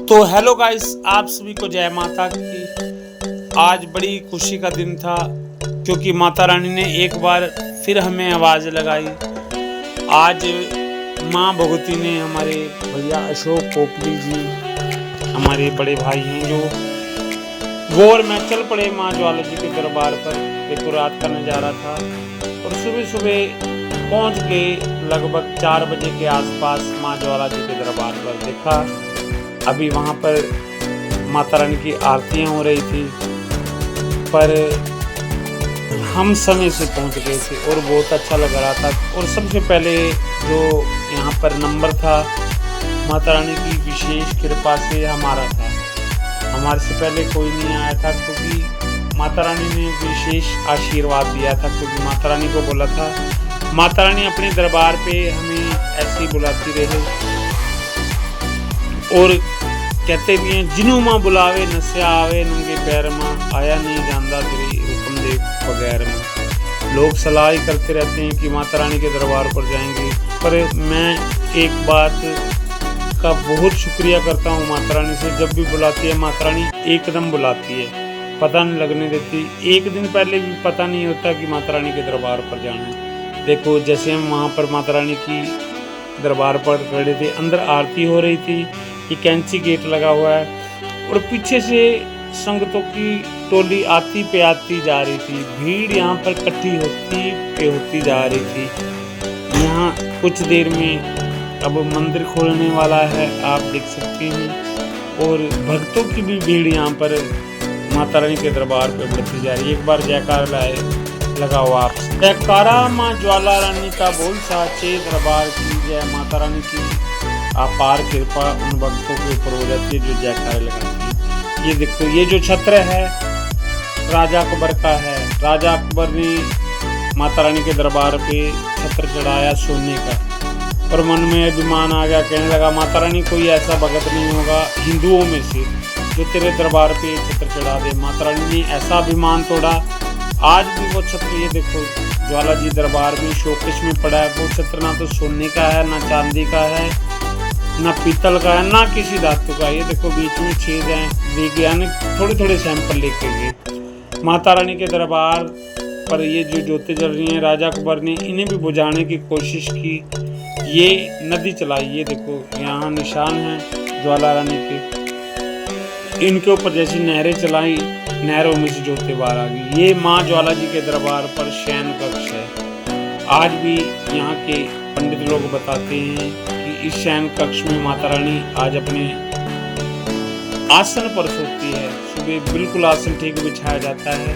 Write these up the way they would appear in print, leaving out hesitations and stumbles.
तो hello guys, आप सभी को जय माता की। आज बड़ी खुशी का दिन था क्योंकि माता रानी ने एक बार फिर हमें आवाज़ लगाई। आज माँ भगवती ने हमारे भैया अशोक पोपली जी, हमारे बड़े भाई हैं, जो वो और मैं चल पड़े माँ ज्वाला जी के दरबार पर। देखो रात का नज़ारा था और सुबह सुबह पहुँच गए लगभग 4 बजे के आसपास माँ ज्वाला जी के दरबार पर। देखा अभी वहाँ पर माता रानी की आरतियाँ हो रही थी, पर हम समय से पहुँच गए थे और बहुत अच्छा लग रहा था। और सबसे पहले जो यहाँ पर नंबर था, माता रानी की विशेष कृपा से हमारा था। हमारे से पहले कोई नहीं आया था क्योंकि माता रानी ने विशेष आशीर्वाद दिया था। क्योंकि माता रानी को बोला था, माता रानी अपने दरबार पे हमें ऐसे ही बुलाती रहे और कहते भी हैं, जिन्हों माँ बुलावे नस्या आवे नंगे पैर माँ, आया नहीं जानदा तेरी हुक्म दे बगैर माँ। लोग सलाह ही करते रहते हैं कि माता रानी के दरबार पर जाएंगे, पर मैं एक बात का बहुत शुक्रिया करता हूँ माता रानी से। जब भी बुलाती है माता रानी एकदम बुलाती है, पता नहीं लगने देती। एक दिन पहले भी पता नहीं होता कि माता रानी के दरबार पर जाना है। देखो जैसे हम वहाँ पर माता रानी की दरबार पर खड़े थे, अंदर आरती हो रही थी, ये कैंची गेट लगा हुआ है और पीछे से संगतों की टोली आती पे आती जा रही थी। भीड़ यहाँ पर इकट्ठी होती जा रही थी। यहाँ कुछ देर में अब मंदिर खोलने वाला है, आप देख सकते हैं। और भक्तों की भी भीड़ यहाँ पर माता रानी के दरबार पे बढ़ती जा रही है। एक बार जयकारा लगा हुआ आप, जयकारा माँ ज्वाला रानी का बोल साचे दरबार की जय। माता रानी की अपार कृपा उन भक्तों के ऊपर हो जाती है जो जयकारे लगाती है। ये देखो, ये जो छत्र है राजा अकबर का है। राजा अकबर ने माता रानी के दरबार पे छत्र चढ़ाया सोने का और मन में अभिमान आ गया। कहने लगा, माता रानी कोई ऐसा भगत नहीं होगा हिंदुओं में से जो तेरे दरबार पे छत्र चढ़ा दे। माता रानी ने ऐसा अभिमान तोड़ा। आज भी वो छत्र, ये देखो ज्वाला जी दरबार में शोकेश में पड़ा है। वो छत्र ना तो सोने का है, ना चांदी का है, ना पीतल का है, ना किसी धातु का। ये देखो बीच में छेद हैं। वैज्ञानिक थोड़े थोड़े सैंपल लेके गए माता रानी के दरबार पर। ये जो ज्योति जल रही हैं, राजा अकबर ने इन्हें भी बुझाने की कोशिश की। ये नदी चलाई, ये देखो यहाँ निशान है ज्वाला रानी के। इनके ऊपर जैसी नहरें चलाई, नहरों में से ज्योति बाहर आ गई। ये माँ ज्वाला जी के दरबार पर शयन कक्ष है। आज भी यहाँ के पंडित लोग बताते हैं कि इस शयन कक्ष में माता रानी आज अपने आसन पर सोती है। सुबह बिल्कुल आसन ठीक बिछाया जाता है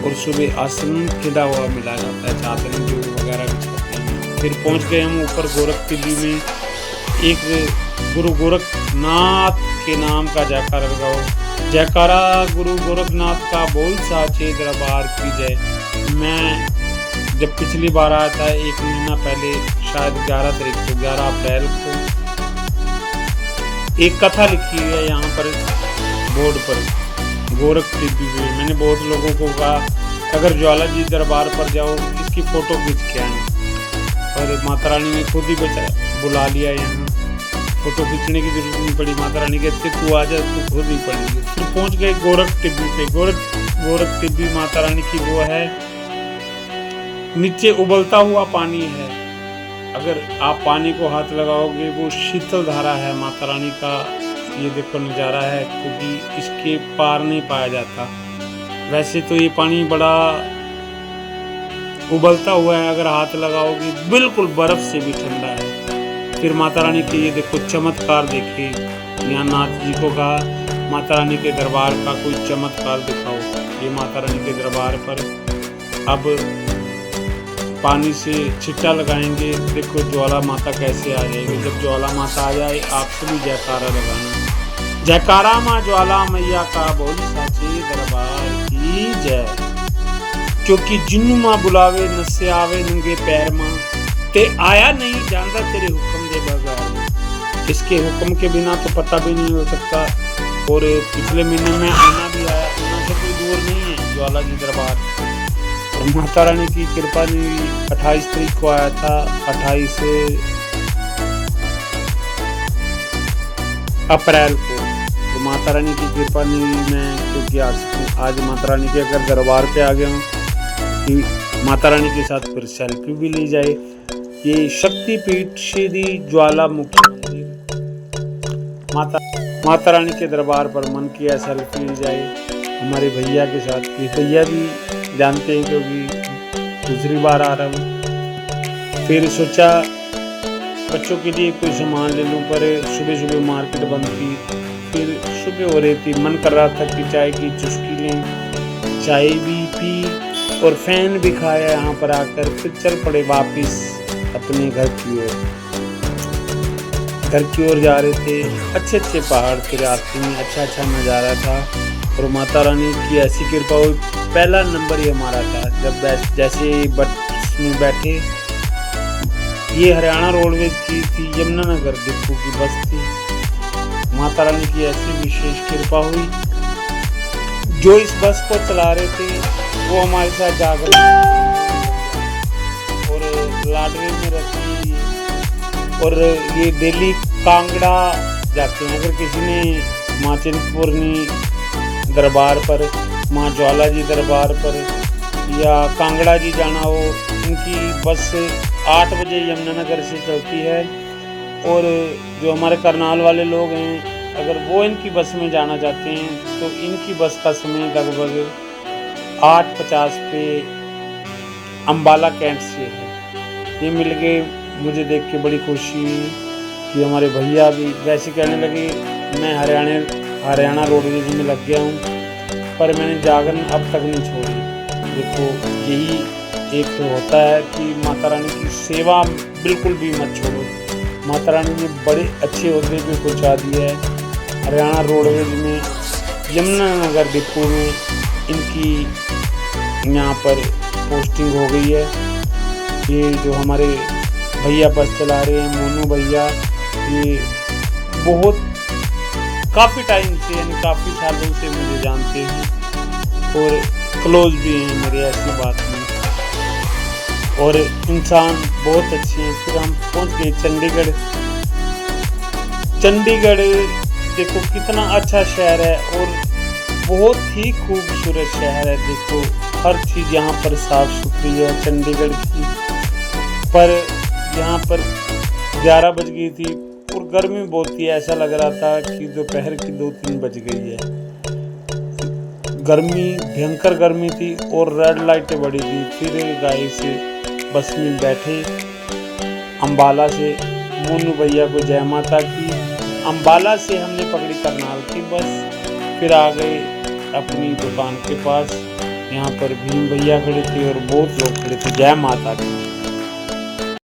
और सुबह आसन खिला हुआ मिला जाता है, चादर जो वगैरह बिछाते हैं। फिर पहुंच गए हम ऊपर गोरख टिब्बी में। एक गुरु गोरखनाथ के नाम का जयकारा लगाओ। जयकारा गुरु गोरखनाथ का बोल साचे दरबार की जय। मैं जब पिछली बार आया था 1 महीना पहले, शायद 11 तारीख को, 11 अप्रैल को, एक कथा लिखी हुई है यहाँ पर बोर्ड पर गोरख टिब्बी में। मैंने बहुत लोगों को कहा, अगर ज्वाला जी दरबार पर जाओ इसकी फोटो खींच के आए, और माता रानी ने खुद ही बुला लिया। यहाँ फोटो खींचने की जरूरत नहीं पड़ी। माता रानी कहते तू आ जा, तू खुद ही पड़ी। फिर पहुँच गए गोरख टिब्बी पे। गोरख टिब्बी माता रानी की वो है, नीचे उबलता हुआ पानी है। अगर आप पानी को हाथ लगाओगे वो शीतल धारा है माता रानी का। ये देखो नज़ारा है, क्योंकि इसके पार नहीं पाया जाता। वैसे तो ये पानी बड़ा उबलता हुआ है, अगर हाथ लगाओगे बिल्कुल बर्फ से भी ठंडा है। फिर माता रानी के ये देखो चमत्कार देखिए। यहाँ नाथ जी को कहा, माता रानी के दरबार का कोई चमत्कार दिखाओ। ये माता रानी के दरबार पर अब पानी से छिट्टा लगाएंगे। देखो ज्वाला माता कैसे आ जाएगी। जब ज्वाला माता आ जाए आप सभी जयकारा लगाना। जयकारा माँ ज्वाला मैया का बोल साचे दरबार की जय। क्योंकि जिन्नू माँ बुलावे नस्से आवे नंगे पैर माँ, ते आया नहीं जानता तेरे हुक्म दे बगैर। इसके हुक्म के बिना तो पता भी नहीं हो सकता। और पिछले महीने में आना भी आया, आना से कोई दूर नहीं है ज्वाला जी दरबार। और माता रानी की कृपा ने 28 तारीख को आया था, 28 अप्रैल को। तो माता रानी की कृपा नहीं मैं क्योंकि आज माता रानी के अगर दरबार पे आ गया हूँ कि माता रानी के साथ फिर सेल्फी भी ली जाए। ये शक्तिपीठ श्री ज्वालामुखी मंदिर, माता रानी के दरबार पर मन किया सेल्फी ली जाए हमारे भैया के साथ। ये भैया भी जानते हैं क्योंकि दूसरी बार आ रहा हूँ। फिर सोचा बच्चों के लिए कोई सामान ले लूँ, पर सुबह सुबह मार्केट बंद थी। फिर सुबह हो रही थी, मन कर रहा था कि चाय की चुस्की लें, चाय भी पी और फैन भी खाया यहाँ पर आकर। फिर चल पड़े वापिस अपने घर की ओर जा रहे थे। अच्छे अच्छे पहाड़ थे, रास्ते में अच्छा अच्छा नज़ारा था और माता रानी की ऐसी कृपा हुई। पहला नंबर ही हमारा था जब जैसे बस में बैठे। ये हरियाणा रोडवेज की थी, यमुनानगर डिपो की बस थी। माता रानी की ऐसी विशेष कृपा हुई। जो इस बस को चला रहे थे वो हमारे साथ जाकर और लाडवे में रहती और ये डेली कांगड़ा जाते हैं। अगर किसी ने माँ चिंतपूर्णी दरबार पर, माँ ज्वाला जी दरबार पर या कांगड़ा जी जाना हो, इनकी बस 8 बजे यमुनानगर से चलती है। और जो हमारे करनाल वाले लोग हैं अगर वो इनकी बस में जाना चाहते हैं तो इनकी बस का समय लगभग 8:50 पे अम्बाला कैंट से है। ये मिल गए, मुझे देख के बड़ी खुशी हुई कि हमारे भैया भी वैसे कहने लगे मैं हरियाणा रोडवेज में लग गया हूँ, पर मैंने जागरण अब तक नहीं छोड़ी। देखो यही एक होता है कि माता रानी की सेवा बिल्कुल भी मत छोड़ो। माता रानी ने बड़े अच्छे ओहदे पे पहुँचा दिया है। हरियाणा रोडवेज में यमुनानगर डिपो में इनकी यहाँ पर पोस्टिंग हो गई है। ये जो हमारे भैया बस चला रहे हैं मोनू भैया, ये बहुत काफ़ी टाइम से यानी काफ़ी सालों से मुझे जानते हैं और क्लोज भी हैं मेरे, ऐसी बात नहीं। और इंसान बहुत अच्छे हैं। फिर हम पहुंच गए चंडीगढ़। देखो कितना अच्छा शहर है और बहुत ही खूबसूरत शहर है। देखो हर चीज़ यहाँ पर साफ़ सुथरी है चंडीगढ़ की। पर यहाँ पर 11 बज गई थी और गर्मी बहुत थी, ऐसा लग रहा था कि दोपहर की 2-3 बज गई है। गर्मी भयंकर गर्मी थी और रेड लाइटें बड़ी थी। फिर गाइस बस में बैठे अम्बाला से, मोनू भैया को जय माता की। अम्बाला से हमने पकड़ी करनाल की बस, फिर आ गए अपनी दुकान के पास। यहाँ पर भीम भैया खड़े थे और बहुत लोग खड़े थे। जय माता की।